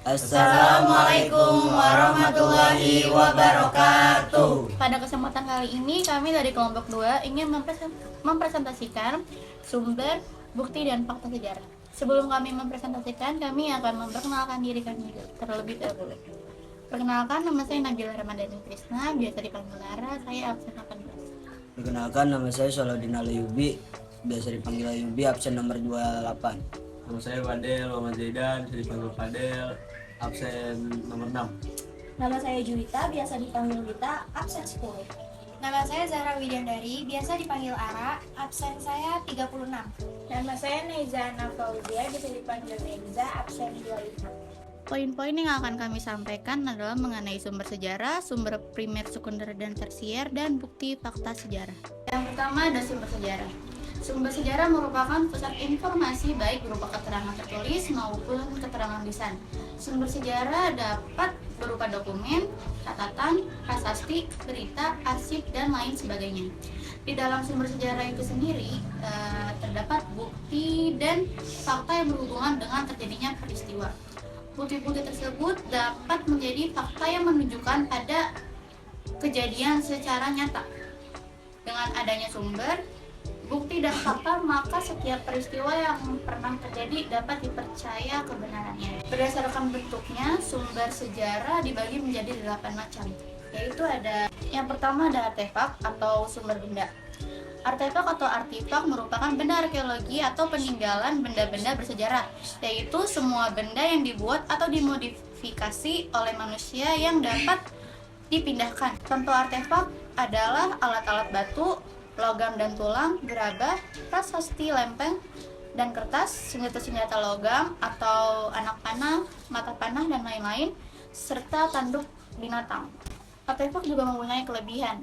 Assalamualaikum warahmatullahi wabarakatuh. Pada kesempatan kali ini kami dari kelompok 2 ingin mempresentasikan sumber, bukti, dan fakta sejarah. Sebelum kami mempresentasikan, kami akan memperkenalkan diri kami terlebih dahulu. Perkenalkan, nama saya Nabila Ramadhani Krisna, biasa dipanggil Lara, saya absen 18. Perkenalkan, nama saya Salahuddin Alayubi, biasa dipanggil Ayubi, absen nomor 28. Nama saya Fadel Muhammad Zaidan, bisa dipanggil Fadel, absen nomor 6. Nama saya Juwita, biasa dipanggil Wita, absen 10. Nama saya Zahra Widyandari, biasa dipanggil Ara, absen saya 36. Nama saya Neza Nafauzia, bisa dipanggil Neza, absen 25. Poin-poin yang akan kami sampaikan adalah mengenai sumber sejarah, sumber primer, sekunder, dan tersier, dan bukti fakta sejarah. Yang pertama ada sumber sejarah. Sumber sejarah merupakan pusat informasi baik berupa keterangan tertulis maupun keterangan lisan. Sumber sejarah dapat berupa dokumen, catatan, prasasti, berita, arsip, dan lain sebagainya. Di dalam sumber sejarah itu sendiri terdapat bukti dan fakta yang berhubungan dengan terjadinya peristiwa. Bukti-bukti tersebut dapat menjadi fakta yang menunjukkan pada kejadian secara nyata. Dengan adanya sumber, bukti dan fakta, maka setiap peristiwa yang pernah terjadi dapat dipercaya kebenarannya. Berdasarkan bentuknya, sumber sejarah dibagi menjadi 8 macam, yaitu ada yang pertama ada artefak atau sumber benda. Artefak atau artifak merupakan benda arkeologi atau peninggalan benda-benda bersejarah, yaitu semua benda yang dibuat atau dimodifikasi oleh manusia yang dapat dipindahkan. Contoh artefak adalah alat-alat batu, logam dan tulang, gerabah, prasasti, lempeng, dan kertas, senjata-senjata logam atau anak panah, mata panah, dan lain-lain, serta tanduk binatang. Artefak juga mempunyai kelebihan,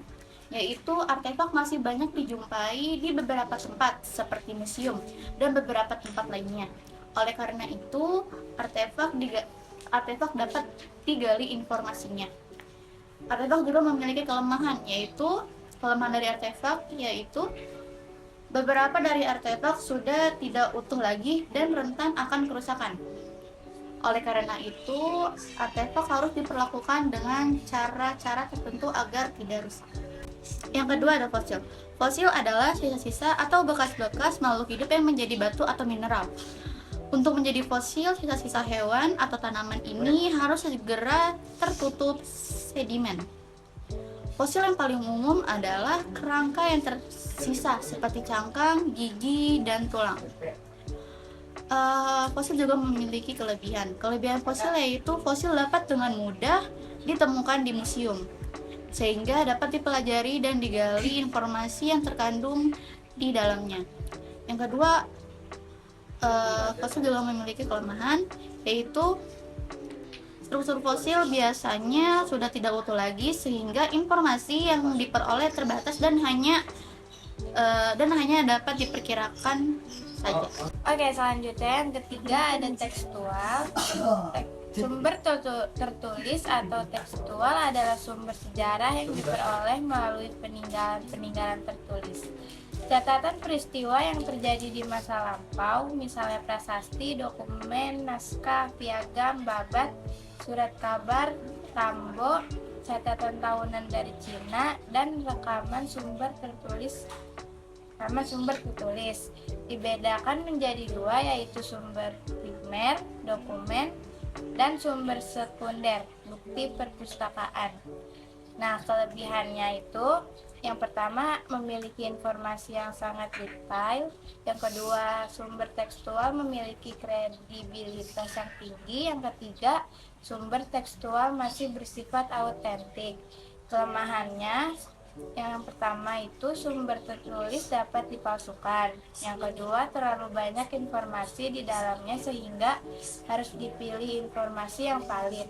yaitu artefak masih banyak dijumpai di beberapa tempat seperti museum dan beberapa tempat lainnya. Oleh karena itu, artefak dapat digali informasinya. Artefak juga memiliki kelemahan, kelemahan dari artefak yaitu beberapa dari artefak sudah tidak utuh lagi dan rentan akan kerusakan. Oleh karena itu, artefak harus diperlakukan dengan cara-cara tertentu agar tidak rusak. Yang kedua ada fosil. Fosil adalah sisa-sisa atau bekas-bekas makhluk hidup yang menjadi batu atau mineral. Untuk menjadi fosil, sisa-sisa hewan atau tanaman ini harus segera tertutup sedimen. Fosil yang paling umum adalah kerangka yang tersisa seperti cangkang, gigi, dan tulang. Fosil juga memiliki kelebihan. Kelebihan fosil yaitu fosil dapat dengan mudah ditemukan di museum, sehingga dapat dipelajari dan digali informasi yang terkandung di dalamnya. Yang kedua, fosil juga memiliki kelemahan, yaitu struktur fosil biasanya sudah tidak utuh lagi, sehingga informasi yang diperoleh terbatas dan hanya dapat diperkirakan saja. Oke, selanjutnya yang ketiga ada tekstual. Sumber tertulis atau tekstual adalah sumber sejarah yang diperoleh melalui peninggalan tertulis. Catatan peristiwa yang terjadi di masa lampau, misalnya prasasti, dokumen, naskah, piagam, babat, surat kabar, tambo, catatan tahunan dari Cina, dan rekaman sumber tertulis. Dibedakan menjadi dua, yaitu sumber primer, dokumen, dan sumber sekunder, bukti perpustakaan. Nah, kelebihannya itu yang pertama memiliki informasi yang sangat detail, yang kedua sumber tekstual memiliki kredibilitas yang tinggi, yang ketiga sumber tekstual masih bersifat autentik. Kelemahannya yang pertama itu sumber tertulis dapat dipalsukan, yang kedua terlalu banyak informasi di dalamnya sehingga harus dipilih informasi yang valid.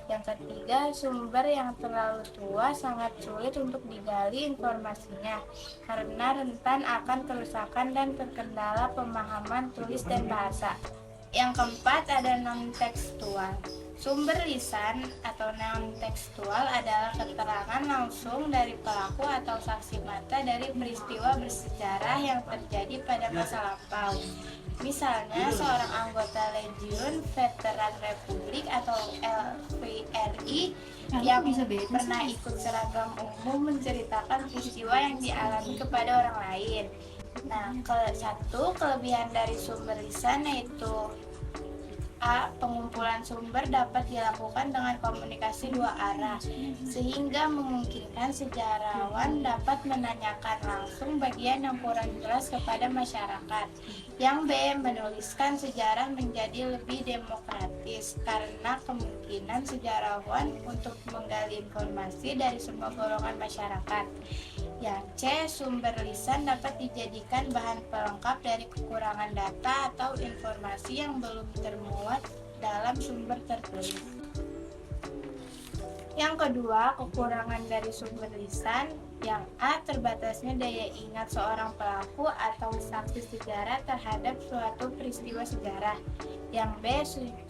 Yang ketiga, sumber yang terlalu tua sangat sulit untuk digali informasinya karena rentan akan kerusakan dan terkendala pemahaman tulis dan bahasa. Yang keempat ada non-tekstual. Sumber lisan atau non-tekstual adalah keterangan langsung dari pelaku atau saksi mata dari peristiwa bersejarah yang terjadi pada masa lampau. Misalnya, seorang anggota legiun veteran Republik KBBI yang pernah ikut seragam umum menceritakan peristiwa yang dialami kepada orang lain. Nah, satu kelebihan dari sumber lisan yaitu A. Pengumpulan sumber dapat dilakukan dengan komunikasi dua arah, sehingga memungkinkan sejarawan dapat menanyakan langsung bagian yang kurang jelas kepada masyarakat. Yang B. Menuliskan sejarah menjadi lebih demokratis, karena kemungkinan sejarawan untuk menggali informasi dari semua golongan masyarakat. Yang C. Sumber lisan dapat dijadikan bahan pelengkap dari kekurangan data atau informasi yang belum termuat dalam sumber tertulis. Yang kedua, kekurangan dari sumber lisan. Yang A. Terbatasnya daya ingat seorang pelaku atau saksi sejarah terhadap suatu peristiwa sejarah. Yang B.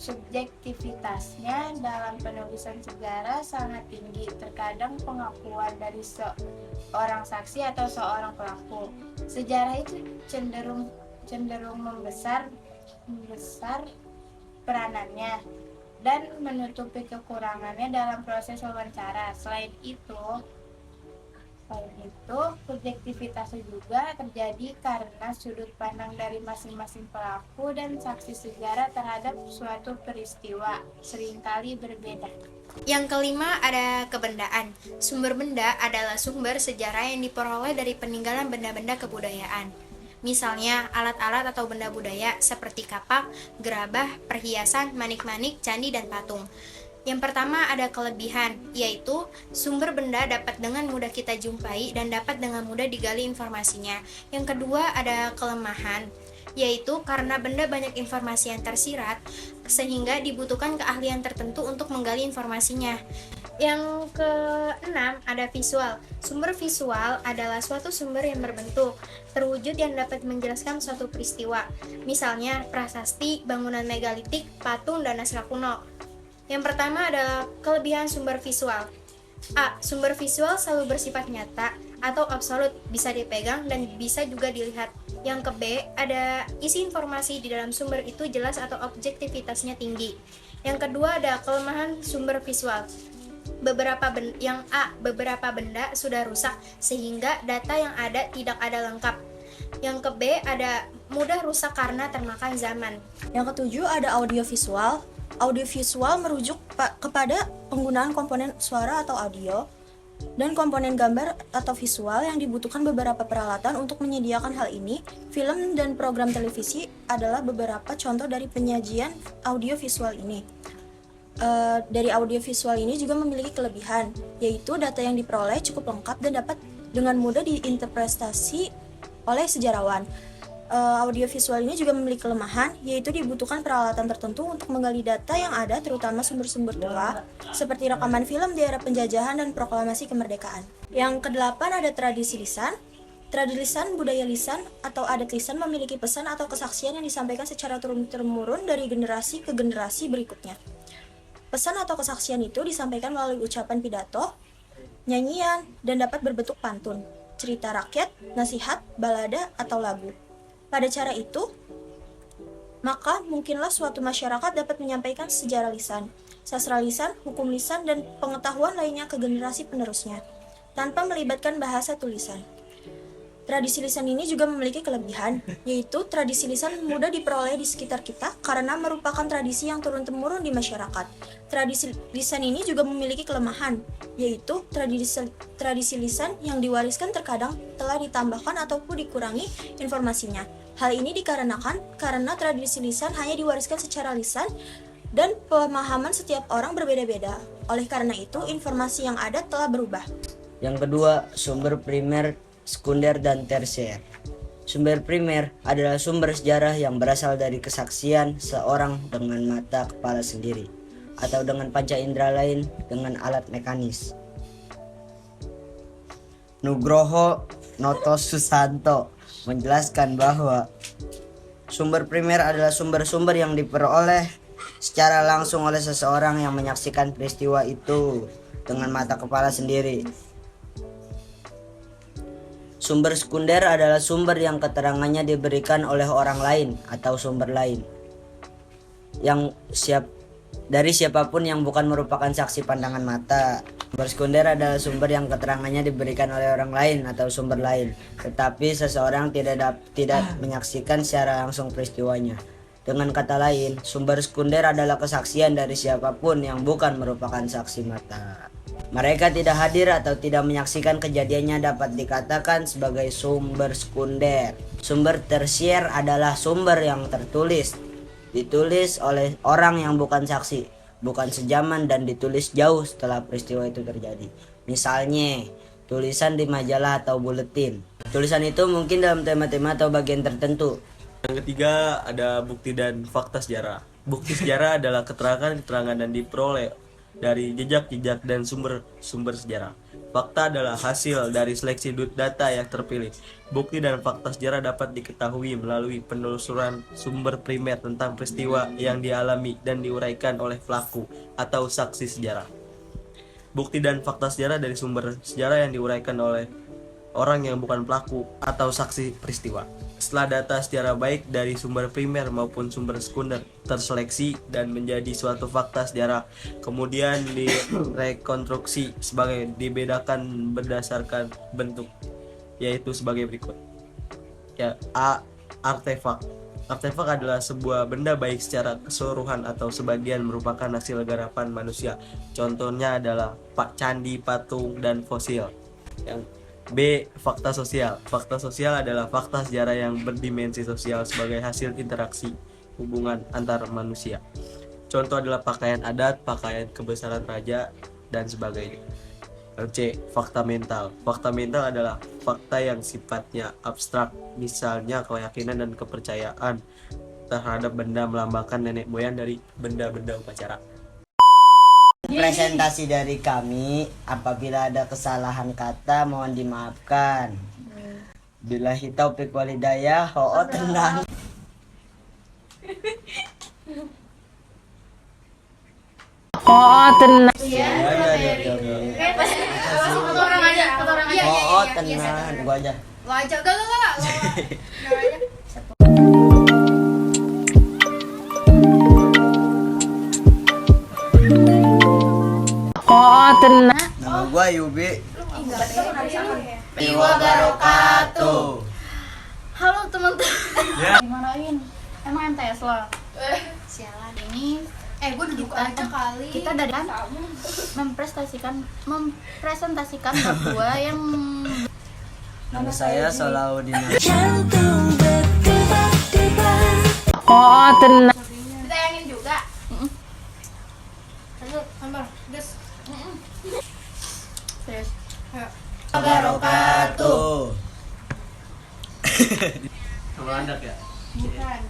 Subjektivitasnya dalam penulisan sejarah sangat tinggi. Terkadang pengakuan dari seorang saksi atau seorang pelaku sejarah itu cenderung membesar peranannya dan menutupi kekurangannya dalam proses wawancara. Selain itu, subjektivitasnya juga terjadi karena sudut pandang dari masing-masing pelaku dan saksi sejarah terhadap suatu peristiwa seringkali berbeda. Yang kelima ada kebendaan. Sumber benda adalah sumber sejarah yang diperoleh dari peninggalan benda-benda kebudayaan. Misalnya alat-alat atau benda budaya seperti kapak, gerabah, perhiasan, manik-manik, candi, dan patung. Yang pertama ada kelebihan, yaitu sumber benda dapat dengan mudah kita jumpai dan dapat dengan mudah digali informasinya. Yang kedua ada kelemahan, yaitu karena benda banyak informasi yang tersirat, sehingga dibutuhkan keahlian tertentu untuk menggali informasinya. Yang keenam ada visual. Sumber visual adalah suatu sumber yang berbentuk, terwujud yang dapat menjelaskan suatu peristiwa. Misalnya prasasti, bangunan megalitik, patung, dan naskah kuno. Yang pertama adalah kelebihan sumber visual. A. Sumber visual selalu bersifat nyata atau absolut, bisa dipegang dan bisa juga dilihat. Yang ke B, ada isi informasi di dalam sumber itu jelas atau objektivitasnya tinggi. Yang kedua ada kelemahan sumber visual. Beberapa benda sudah rusak sehingga data yang ada tidak ada lengkap. Yang ke B ada mudah rusak karena termakan zaman. Yang ketujuh ada audiovisual. Audiovisual merujuk kepada penggunaan komponen suara atau audio dan komponen gambar atau visual yang dibutuhkan beberapa peralatan untuk menyediakan hal ini. Film dan program televisi adalah beberapa contoh dari penyajian audiovisual ini. Dari audiovisual ini juga memiliki kelebihan, yaitu data yang diperoleh cukup lengkap dan dapat dengan mudah diinterpretasi oleh sejarawan. Audiovisual ini juga memiliki kelemahan, yaitu dibutuhkan peralatan tertentu untuk menggali data yang ada, terutama sumber-sumber tua, seperti rekaman film di era penjajahan dan proklamasi kemerdekaan. Yang kedelapan ada tradisi lisan. Tradisi lisan, budaya lisan, atau adat lisan memiliki pesan atau kesaksian yang disampaikan secara turun-temurun dari generasi ke generasi berikutnya. Pesan atau kesaksian itu disampaikan melalui ucapan pidato, nyanyian, dan dapat berbentuk pantun, cerita rakyat, nasihat, balada, atau lagu. Pada cara itu, maka mungkinlah suatu masyarakat dapat menyampaikan sejarah lisan, sastra lisan, hukum lisan, dan pengetahuan lainnya ke generasi penerusnya, tanpa melibatkan bahasa tulisan. Tradisi lisan ini juga memiliki kelebihan, yaitu tradisi lisan mudah diperoleh di sekitar kita karena merupakan tradisi yang turun-temurun di masyarakat. Tradisi lisan ini juga memiliki kelemahan, yaitu tradisi lisan yang diwariskan terkadang telah ditambahkan ataupun dikurangi informasinya. Hal ini dikarenakan karena tradisi lisan hanya diwariskan secara lisan dan pemahaman setiap orang berbeda-beda. Oleh karena itu, informasi yang ada telah berubah. Yang kedua, sumber primer, sekunder, dan tersier. Sumber primer adalah sumber sejarah yang berasal dari kesaksian seorang dengan mata kepala sendiri atau dengan panca indera lain dengan alat mekanis. Nugroho Noto Susanto menjelaskan bahwa sumber primer adalah sumber-sumber yang diperoleh secara langsung oleh seseorang yang menyaksikan peristiwa itu dengan mata kepala sendiri. Sumber sekunder adalah sumber yang keterangannya diberikan oleh orang lain atau sumber lain yang dari siapapun yang bukan merupakan saksi pandangan mata. Sumber sekunder adalah sumber yang keterangannya diberikan oleh orang lain atau sumber lain, tetapi seseorang tidak menyaksikan secara langsung peristiwanya. Dengan kata lain, sumber sekunder adalah kesaksian dari siapapun yang bukan merupakan saksi mata. Mereka tidak hadir atau tidak menyaksikan kejadiannya dapat dikatakan sebagai sumber sekunder. Sumber tersier adalah sumber yang tertulis, ditulis oleh orang yang bukan saksi, bukan sejaman, dan ditulis jauh setelah peristiwa itu terjadi. Misalnya, tulisan di majalah atau buletin. Tulisan itu mungkin dalam tema-tema atau bagian tertentu. Yang ketiga ada bukti dan fakta sejarah. Bukti sejarah adalah keterangan-keterangan dan diperoleh dari jejak-jejak dan sumber-sumber sejarah. Fakta adalah hasil dari seleksi data yang terpilih. Bukti dan fakta sejarah dapat diketahui melalui penelusuran sumber primer tentang peristiwa yang dialami dan diuraikan oleh pelaku atau saksi sejarah. Bukti dan fakta sejarah dari sumber sejarah yang diuraikan oleh orang yang bukan pelaku atau saksi peristiwa. Setelah data sejarah baik dari sumber primer maupun sumber sekunder terseleksi dan menjadi suatu fakta sejarah, kemudian direkonstruksi sebagai dibedakan berdasarkan bentuk, yaitu sebagai berikut. Ya, A. Artefak. Artefak adalah sebuah benda baik secara keseluruhan atau sebagian merupakan hasil garapan manusia. Contohnya adalah candi, patung, dan fosil. Yang B. Fakta sosial. Fakta sosial adalah fakta sejarah yang berdimensi sosial sebagai hasil interaksi hubungan antar manusia. Contoh adalah pakaian adat, pakaian kebesaran raja, dan sebagainya. C. Fakta mental. Fakta mental adalah fakta yang sifatnya abstrak, misalnya keyakinan dan kepercayaan terhadap benda melambangkan nenek moyang dari benda-benda upacara. Presentasi dari kami, apabila ada kesalahan kata mohon dimaafkan. Billahi taufiq wal hidayah. Tenang. Tenang. Tenang. Gua aja. Lo aja, gak. Tenang. Nama gua Yubi. Wabarakatuh. Halo teman-teman. Dimarahin. Emang MTS lo? Sialan. Ini Gue duduk aja kali. kita dari mempresentasikan bahwa yang Nama saya Salahuddin. tenang. Ditayangin juga. Lanjut, Ambar, gas. Serius. Wabarakatuh. Sama landak ya? Bukan.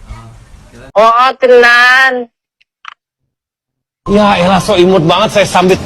Ya elah so imut banget saya sambit.